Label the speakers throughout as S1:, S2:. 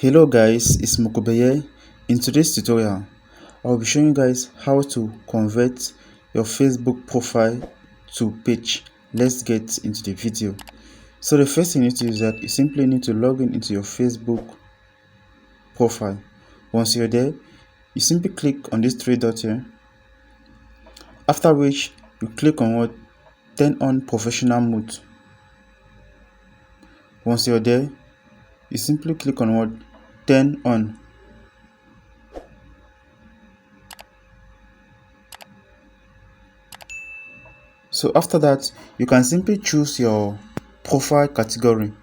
S1: Hello guys, it's Mokobeye. In today's tutorial, I'll be showing you guys how to convert your Facebook profile to page. Let's get into the video. So the first thing you need to do is that you simply need to log in into your Facebook profile. Once you're there, you simply click on these three dots here. After which, you click on what? Turn on professional mode. Once you're there, you simply click on what? Turn on. So after that, you can simply choose your profile category.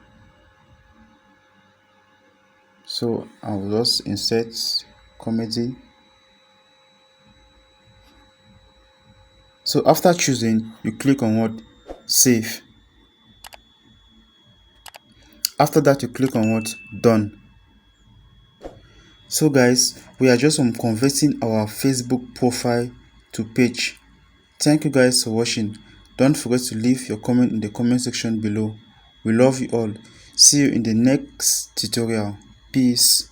S1: So I will just insert comedy. So after choosing, you click on what? Save. After that, you click on what? Done. So guys, we are just converting our Facebook profile to page. Thank you guys for watching. Don't forget to leave your comment in the comment section below. We love you all. See you in the next tutorial. Peace.